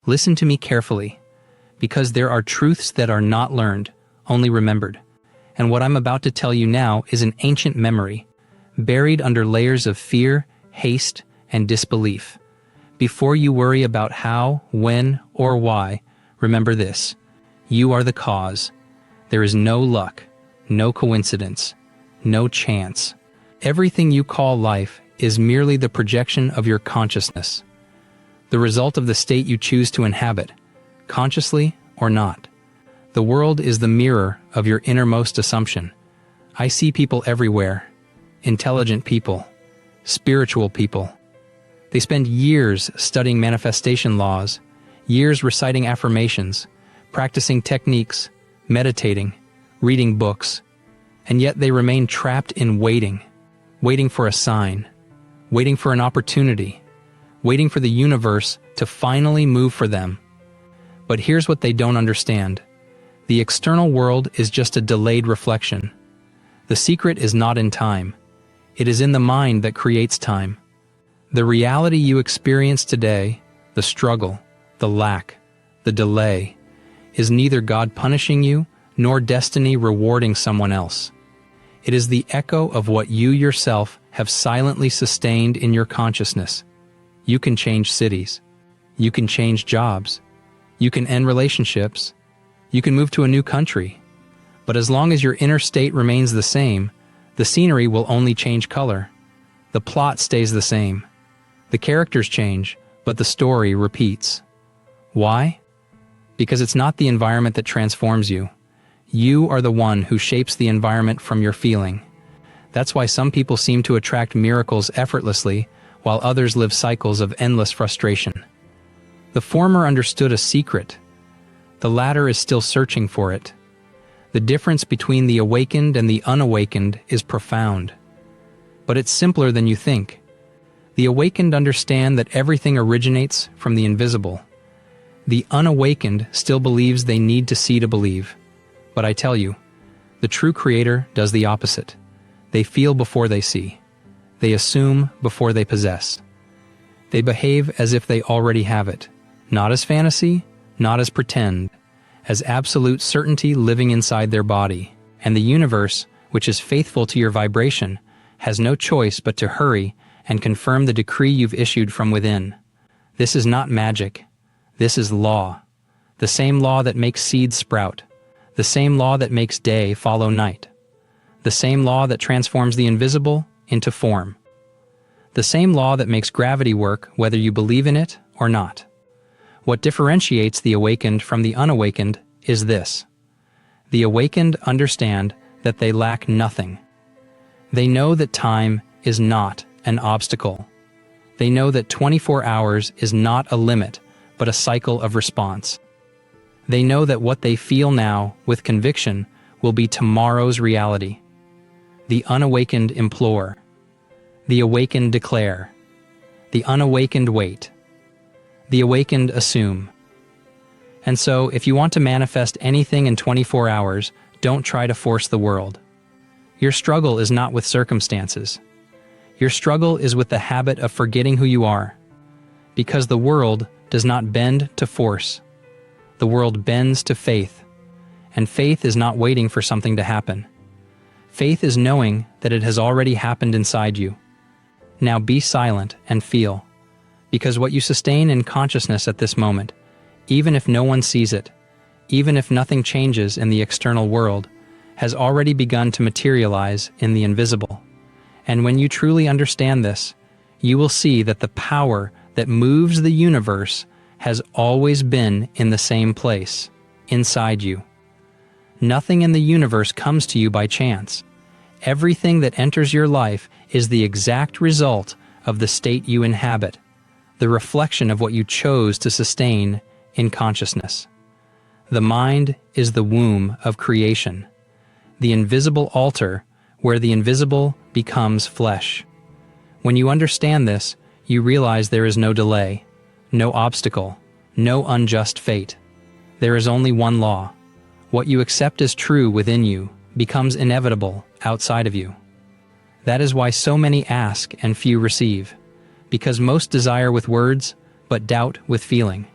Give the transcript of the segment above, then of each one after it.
Listen to me carefully, because there are truths that are not learned, only remembered. And what I'm about to tell you now is an ancient memory, buried under layers of fear, haste, and disbelief. Before you worry about how, when, or why, remember this: you are the cause. There is no luck, no coincidence, no chance. Everything you call life is merely the projection of your consciousness, the result of the state you choose to inhabit, consciously or not. The world is the mirror of your innermost assumption. I see people everywhere, intelligent people, spiritual people. They spend years studying manifestation laws, years reciting affirmations, practicing techniques, meditating, reading books, and yet they remain trapped in waiting for a sign, waiting for an opportunity, waiting for the universe to finally move for them. But here's what they don't understand. The external world is just a delayed reflection. The secret is not in time. It is in the mind that creates time. The reality you experience today, the struggle, the lack, the delay, is neither God punishing you nor destiny rewarding someone else. It is the echo of what you yourself have silently sustained in your consciousness. You can change cities. You can change jobs. You can end relationships. You can move to a new country. But as long as your inner state remains the same, the scenery will only change color. The plot stays the same. The characters change, but the story repeats. Why? Because it's not the environment that transforms you. You are the one who shapes the environment from your feeling. That's why some people seem to attract miracles effortlessly, while others live cycles of endless frustration. The former understood a secret. The latter is still searching for it. The difference between the awakened and the unawakened is profound. But it's simpler than you think. The awakened understand that everything originates from the invisible. The unawakened still believes they need to see to believe. But I tell you, the true creator does the opposite. They feel before they see. They assume before they possess. They behave as if they already have it, not as fantasy, not as pretend, as absolute certainty living inside their body. And the universe, which is faithful to your vibration, has no choice but to hurry and confirm the decree you've issued from within. This is not magic. This is law. The same law that makes seeds sprout. The same law that makes day follow night. The same law that transforms the invisible into form. The same law that makes gravity work whether you believe in it or not. What differentiates the awakened from the unawakened is this: the awakened understand that they lack nothing. They know that time is not an obstacle. They know that 24 hours is not a limit, but a cycle of response. They know that what they feel now, with conviction, will be tomorrow's reality. The unawakened implore. The awakened declare. The unawakened wait. The awakened assume. And so, if you want to manifest anything in 24 hours, don't try to force the world. Your struggle is not with circumstances. Your struggle is with the habit of forgetting who you are. Because the world does not bend to force. The world bends to faith. And faith is not waiting for something to happen. Faith is knowing that it has already happened inside you. Now be silent and feel. Because what you sustain in consciousness at this moment, even if no one sees it, even if nothing changes in the external world, has already begun to materialize in the invisible. And when you truly understand this, you will see that the power that moves the universe has always been in the same place, inside you. Nothing in the universe comes to you by chance. Everything that enters your life is the exact result of the state you inhabit, the reflection of what you chose to sustain in consciousness. The mind is the womb of creation, the invisible altar where the invisible becomes flesh. When you understand this, you realize there is no delay, no obstacle, no unjust fate. There is only one law. What you accept as true within you becomes inevitable outside of you. That is why so many ask and few receive, because most desire with words, but doubt with feeling.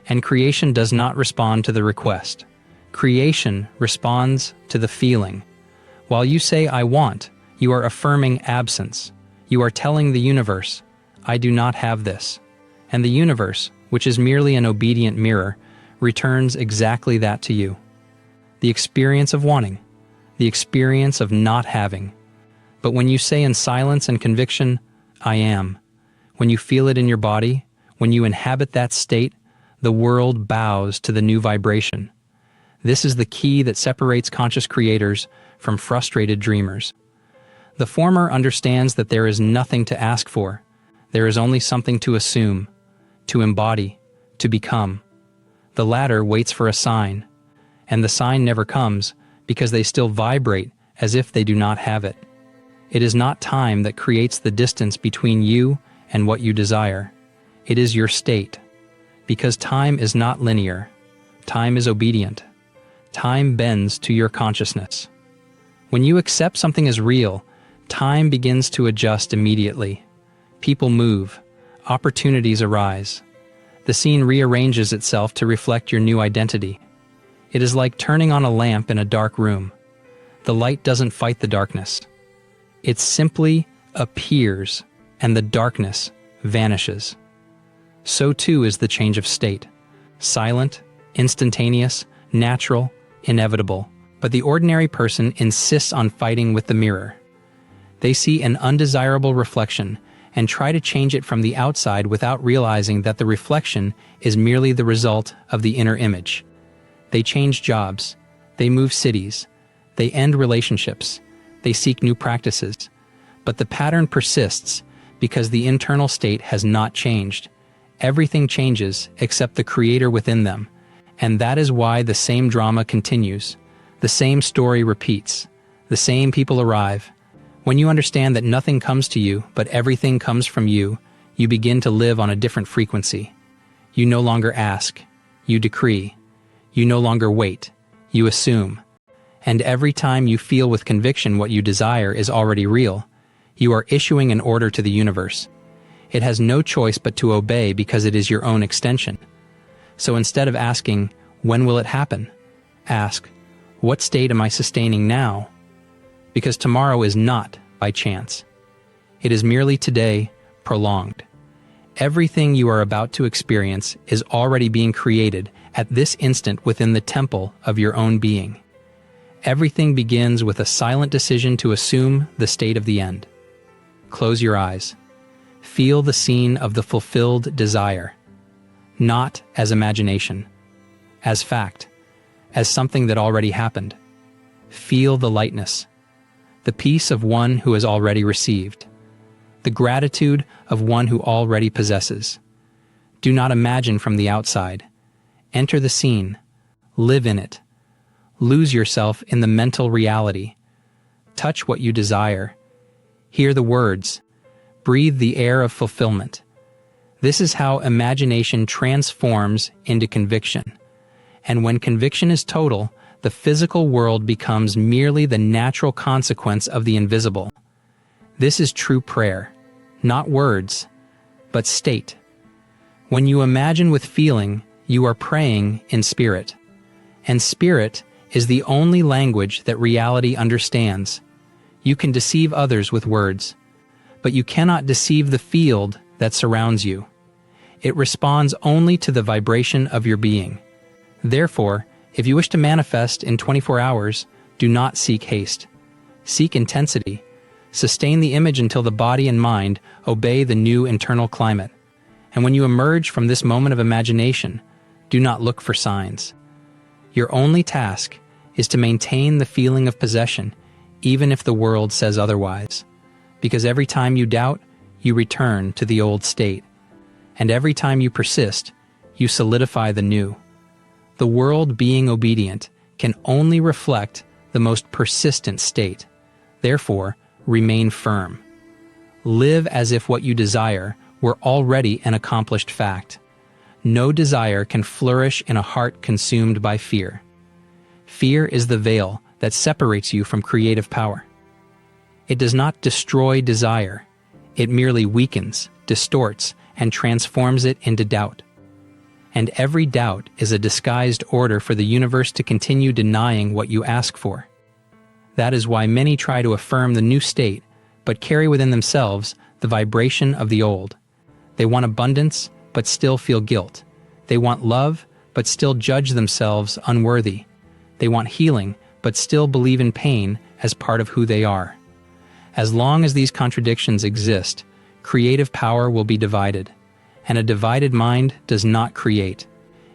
And creation does not respond to the request. Creation responds to the feeling. While you say, "I want," you are affirming absence. You are telling the universe, "I do not have this." And the universe, which is merely an obedient mirror, returns exactly that to you. The experience of wanting, the experience of not having. But when you say in silence and conviction, "I am," when you feel it in your body, when you inhabit that state, the world bows to the new vibration. This is the key that separates conscious creators from frustrated dreamers. The former understands that there is nothing to ask for. There is only something to assume, to embody, to become. The latter waits for a sign, and the sign never comes because they still vibrate as if they do not have it. It is not time that creates the distance between you and what you desire. It is your state. Because time is not linear. Time is obedient. Time bends to your consciousness. When you accept something as real, time begins to adjust immediately. People move. Opportunities arise. The scene rearranges itself to reflect your new identity. It is like turning on a lamp in a dark room. The light doesn't fight the darkness. It simply appears, and the darkness vanishes. So too is the change of state. Silent, instantaneous, natural, inevitable. But the ordinary person insists on fighting with the mirror. They see an undesirable reflection and try to change it from the outside without realizing that the reflection is merely the result of the inner image. They change jobs. They move cities. They end relationships. They seek new practices. But the pattern persists because the internal state has not changed. Everything changes except the creator within them, and that is why the same drama continues. The same story repeats. The same people arrive. When you understand that nothing comes to you, but everything comes from you, you begin to live on a different frequency. You no longer ask. You decree. You no longer wait. You assume. And every time you feel with conviction what you desire is already real, you are issuing an order to the universe. It has no choice but to obey because it is your own extension. So instead of asking, "When will it happen?" ask, "What state am I sustaining now?" Because tomorrow is not by chance. It is merely today, prolonged. Everything you are about to experience is already being created at this instant within the temple of your own being. Everything begins with a silent decision to assume the state of the end. Close your eyes. Feel the scene of the fulfilled desire, not as imagination, as fact, as something that already happened. Feel the lightness, the peace of one who has already received, the gratitude of one who already possesses. Do not imagine from the outside. Enter the scene, live in it, lose yourself in the mental reality. Touch what you desire, hear the words, breathe the air of fulfillment. This is how imagination transforms into conviction. And when conviction is total, the physical world becomes merely the natural consequence of the invisible. This is true prayer, not words, but state. When you imagine with feeling, you are praying in spirit. And spirit is the only language that reality understands. You can deceive others with words, but you cannot deceive the field that surrounds you. It responds only to the vibration of your being. Therefore, if you wish to manifest in 24 hours, do not seek haste. Seek intensity. Sustain the image until the body and mind obey the new internal climate. And when you emerge from this moment of imagination, do not look for signs. Your only task is to maintain the feeling of possession, even if the world says otherwise. Because every time you doubt, you return to the old state. And every time you persist, you solidify the new. The world being obedient can only reflect the most persistent state. Therefore, remain firm. Live as if what you desire were already an accomplished fact. No desire can flourish in a heart consumed by fear. Fear is the veil that separates you from creative power. It does not destroy desire. It merely weakens, distorts, and transforms it into doubt. and every doubt is a disguised order for the universe to continue denying what you ask for. That is why many try to affirm the new state, but carry within themselves the vibration of the old. They want abundance, but still feel guilt. They want love, but still judge themselves unworthy. They want healing, but still believe in pain as part of who they are. As long as these contradictions exist, creative power will be divided. And a divided mind does not create.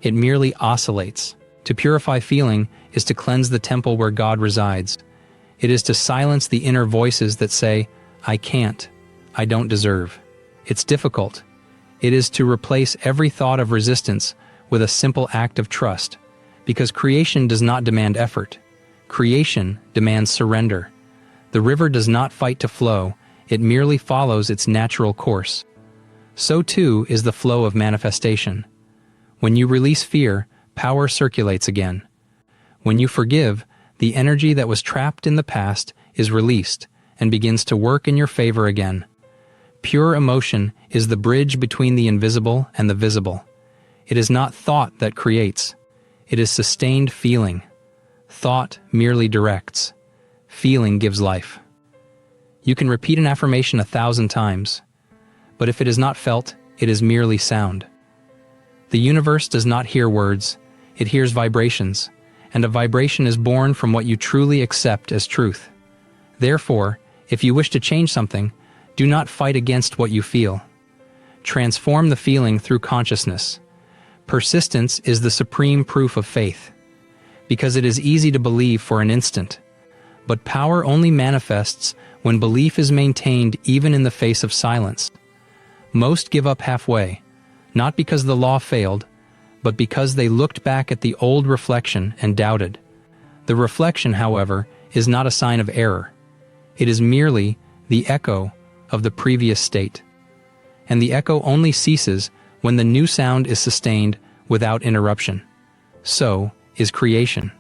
It merely oscillates. To purify feeling is to cleanse the temple where God resides. It is to silence the inner voices that say, I can't, I don't deserve. It's difficult. It is to replace every thought of resistance with a simple act of trust, because creation does not demand effort. Creation demands surrender. The river does not fight to flow, it merely follows its natural course. So too is the flow of manifestation. When you release fear, power circulates again. When you forgive, the energy that was trapped in the past is released and begins to work in your favor again. Pure emotion is the bridge between the invisible and the visible. It is not thought that creates. It is sustained feeling. Thought merely directs. Feeling gives life. You can repeat an affirmation 1,000 times, but if it is not felt, it is merely sound. The universe does not hear words, it hears vibrations, and a vibration is born from what you truly accept as truth. Therefore, if you wish to change something, do not fight against what you feel. Transform the feeling through consciousness. Persistence is the supreme proof of faith, because it is easy to believe for an instant. But power only manifests when belief is maintained even in the face of silence. Most give up halfway, not because the law failed, but because they looked back at the old reflection and doubted. The reflection, however, is not a sign of error. It is merely the echo of the previous state. And the echo only ceases when the new sound is sustained without interruption. So is creation.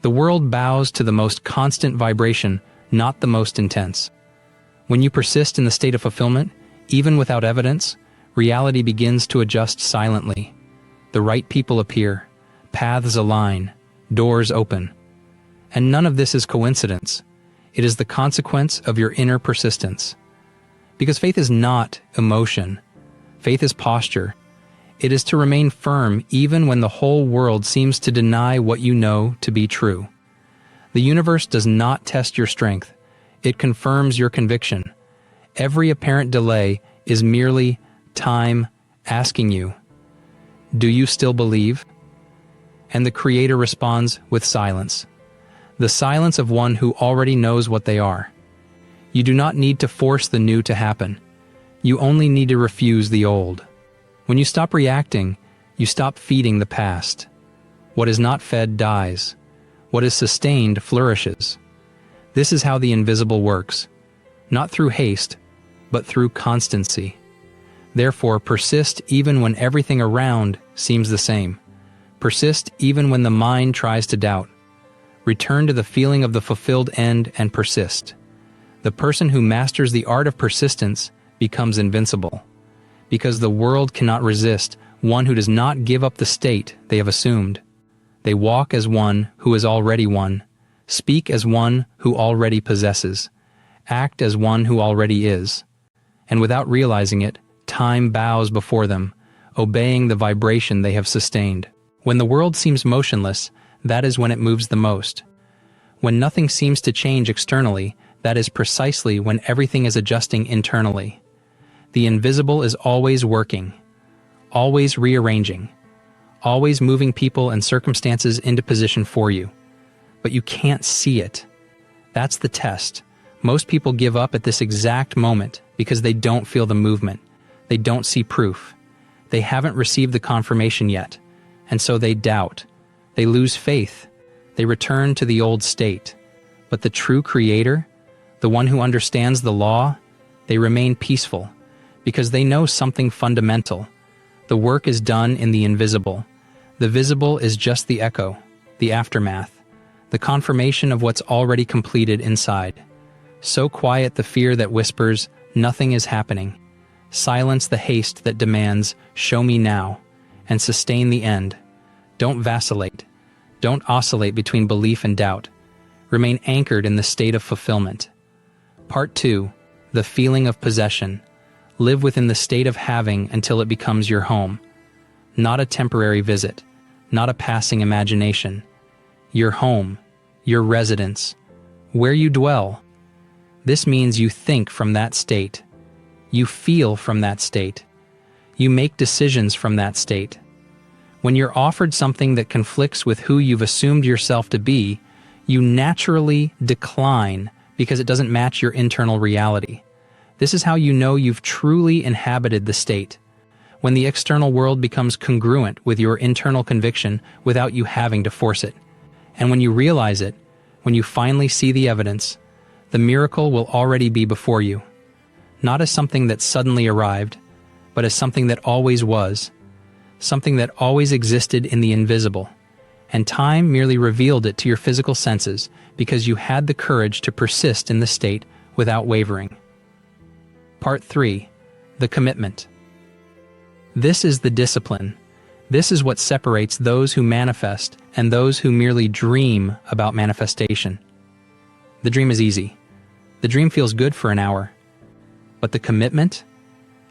The world bows to the most constant vibration, not the most intense. When you persist in the state of fulfillment, even without evidence, reality begins to adjust silently. The right people appear, paths align, doors open. And none of this is coincidence. It is the consequence of your inner persistence. Because faith is not emotion. Faith is posture. It is to remain firm even when the whole world seems to deny what you know to be true. The universe does not test your strength. It confirms your conviction. Every apparent delay is merely time asking you, do you still believe? And the Creator responds with silence. The silence of one who already knows what they are. You do not need to force the new to happen. You only need to refuse the old. When you stop reacting, you stop feeding the past. What is not fed dies. What is sustained flourishes. This is how the invisible works, not through haste, but through constancy. Therefore, persist even when everything around seems the same. Persist even when the mind tries to doubt. Return to the feeling of the fulfilled end and persist. The person who masters the art of persistence becomes invincible, because the world cannot resist one who does not give up the state they have assumed. They walk as one who is already one, speak as one who already possesses, act as one who already is. And without realizing it, time bows before them, obeying the vibration they have sustained. When the world seems motionless, that is when it moves the most. When nothing seems to change externally, that is precisely when everything is adjusting internally. The invisible is always working, always rearranging, always moving people and circumstances into position for you. But you can't see it. That's the test. Most people give up at this exact moment because they don't feel the movement. They don't see proof. They haven't received the confirmation yet, and so they doubt. They lose faith. They return to the old state. But the true Creator, the one who understands the law, they remain peaceful because they know something fundamental. The work is done in the invisible. The visible is just the echo, the aftermath, the confirmation of what's already completed inside. So quiet the fear that whispers, nothing is happening. Silence the haste that demands, show me now. and sustain the end. Don't vacillate. Don't oscillate between belief and doubt. Remain anchored in the state of fulfillment. Part 2. The feeling of possession. Live within the state of having until it becomes your home. Not a temporary visit, not a passing imagination. Your home, your residence, where you dwell. This means you think from that state. You feel from that state. You make decisions from that state. When you're offered something that conflicts with who you've assumed yourself to be, you naturally decline because it doesn't match your internal reality. This is how you know you've truly inhabited the state. When the external world becomes congruent with your internal conviction without you having to force it. And when you realize it, when you finally see the evidence, the miracle will already be before you. Not as something that suddenly arrived, but as something that always was, something that always existed in the invisible. And time merely revealed it to your physical senses because you had the courage to persist in the state without wavering. Part 3. The commitment. This is the discipline. This is what separates those who manifest and those who merely dream about manifestation. The dream is easy. The dream feels good for an hour. But the commitment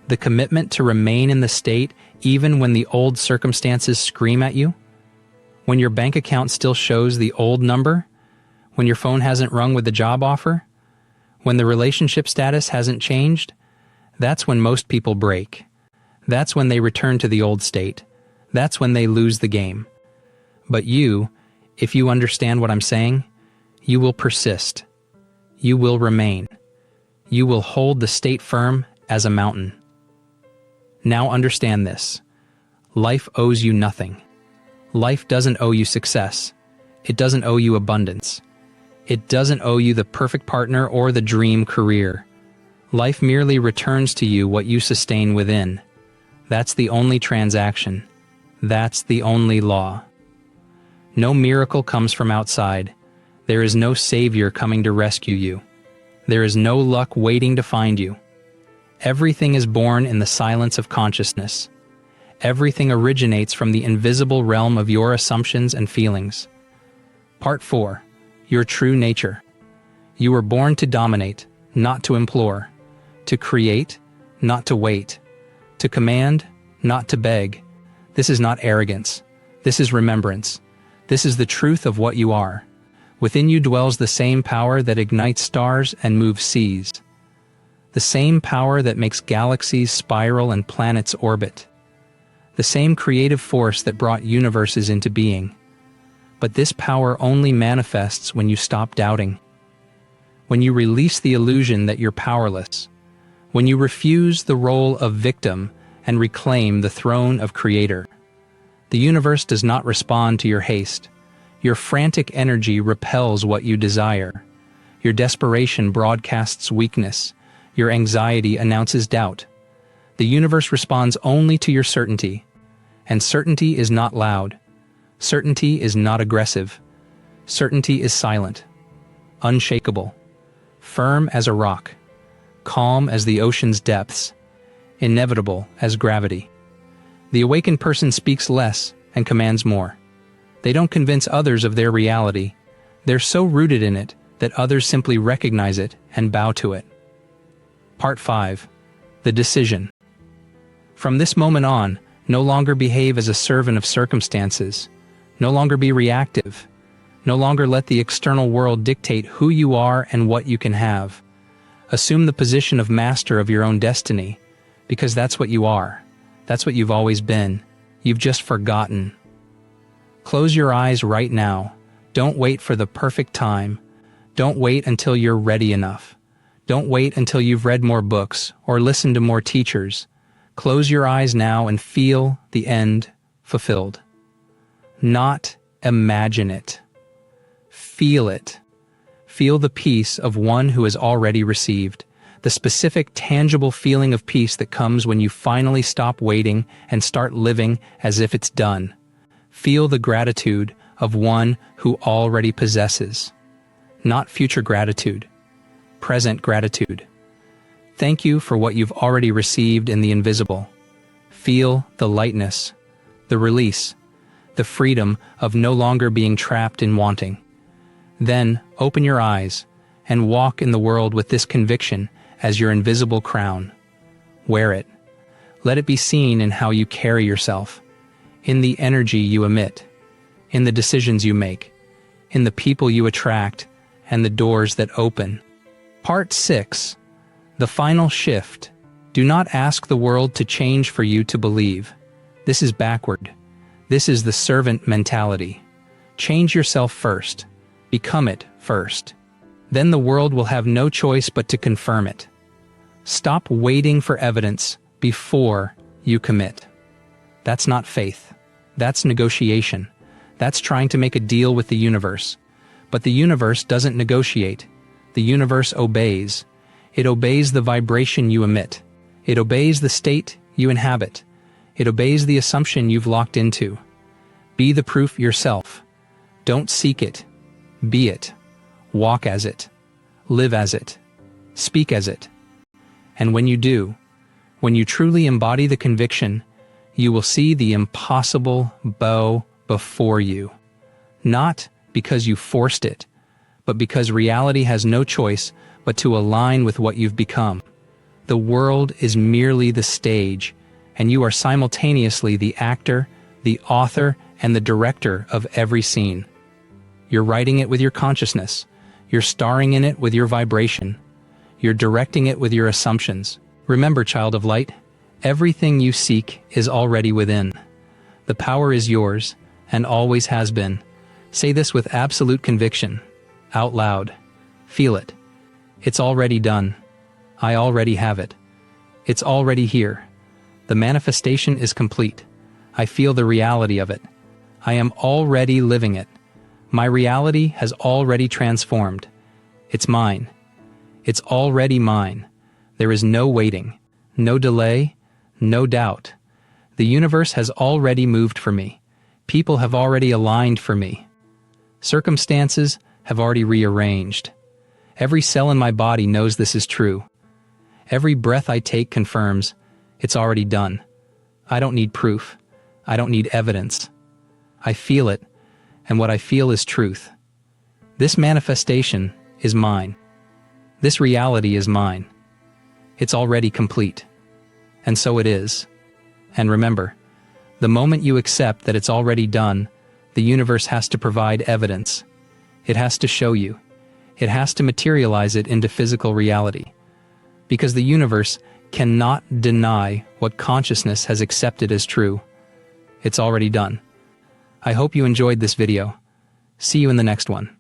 to remain in the state even when the old circumstances scream at you, when your bank account still shows the old number, when your phone hasn't rung with the job offer, when the relationship status hasn't changed, that's when most people break. That's when they return to the old state. That's when they lose the game. But you, if you understand what I'm saying, you will persist. You will remain. You will hold the state firm as a mountain. Now understand this. Life owes you nothing. Life doesn't owe you success. It doesn't owe you abundance. It doesn't owe you the perfect partner or the dream career. Life merely returns to you what you sustain within. That's the only transaction. That's the only law. No miracle comes from outside. There is no savior coming to rescue you. There is no luck waiting to find you. Everything is born in the silence of consciousness. Everything originates from the invisible realm of your assumptions and feelings. Part 4. Your true nature. You were born to dominate, not to implore. To create, not to wait. To command, not to beg. This is not arrogance. This is remembrance. This is the truth of what you are. Within you dwells the same power that ignites stars and moves seas. The same power that makes galaxies spiral and planets orbit. The same creative force that brought universes into being. But this power only manifests when you stop doubting. When you release the illusion that you're powerless. When you refuse the role of victim and reclaim the throne of creator. The universe does not respond to your haste. Your frantic energy repels what you desire. Your desperation broadcasts weakness. Your anxiety announces doubt. The universe responds only to your certainty. And certainty is not loud. Certainty is not aggressive. Certainty is silent, unshakable, firm as a rock, calm as the ocean's depths, inevitable as gravity. The awakened person speaks less and commands more. They don't convince others of their reality. They're so rooted in it that others simply recognize it and bow to it. Part 5. The decision. From this moment on, no longer behave as a servant of circumstances. No longer be reactive. No longer let the external world dictate who you are and what you can have. Assume the position of master of your own destiny, because that's what you are. That's what you've always been. You've just forgotten. Close your eyes right now. Don't wait for the perfect time. Don't wait until you're ready enough. Don't wait until you've read more books or listened to more teachers. Close your eyes now and feel the end fulfilled. Not imagine it. Feel it. Feel the peace of one who has already received. The specific, tangible feeling of peace that comes when you finally stop waiting and start living as if it's done. Feel the gratitude of one who already possesses. Not future gratitude. Present gratitude. Thank you for what you've already received in the invisible. Feel the lightness, the release, the freedom of no longer being trapped in wanting. Then, open your eyes and walk in the world with this conviction as your invisible crown. Wear it. Let it be seen in how you carry yourself, in the energy you emit, in the decisions you make, in the people you attract, and the doors that open. Part 6. The final shift. Do not ask the world to change for you to believe. This is backward. This is the servant mentality. Change yourself first. Become it first. Then the world will have no choice but to confirm it. Stop waiting for evidence before you commit. That's not faith. That's negotiation. That's trying to make a deal with the universe. But the universe doesn't negotiate. The universe obeys. It obeys the vibration you emit. It obeys the state you inhabit. It obeys the assumption you've locked into. Be the proof yourself. Don't seek it. Be it. Walk as it. Live as it. Speak as it. And when you do, when you truly embody the conviction, you will see the impossible bow before you. Not because you forced it, but because reality has no choice but to align with what you've become. The world is merely the stage, and you are simultaneously the actor, the author, and the director of every scene. You're writing it with your consciousness. You're starring in it with your vibration. You're directing it with your assumptions. Remember, child of light, everything you seek is already within. The power is yours, and always has been. Say this with absolute conviction, out loud. Feel it. It's already done. I already have it. It's already here. The manifestation is complete. I feel the reality of it. I am already living it. My reality has already transformed. It's mine. It's already mine. There is no waiting, no delay, no doubt. The universe has already moved for me. People have already aligned for me. Circumstances have already rearranged. Every cell in my body knows this is true. Every breath I take confirms it's already done. I don't need proof. I don't need evidence. I feel it, and what I feel is truth. This manifestation is mine. This reality is mine. It's already complete. And so it is. And remember, the moment you accept that it's already done, the universe has to provide evidence. It has to show you. It has to materialize it into physical reality. Because the universe cannot deny what consciousness has accepted as true. It's already done. I hope you enjoyed this video. See you in the next one.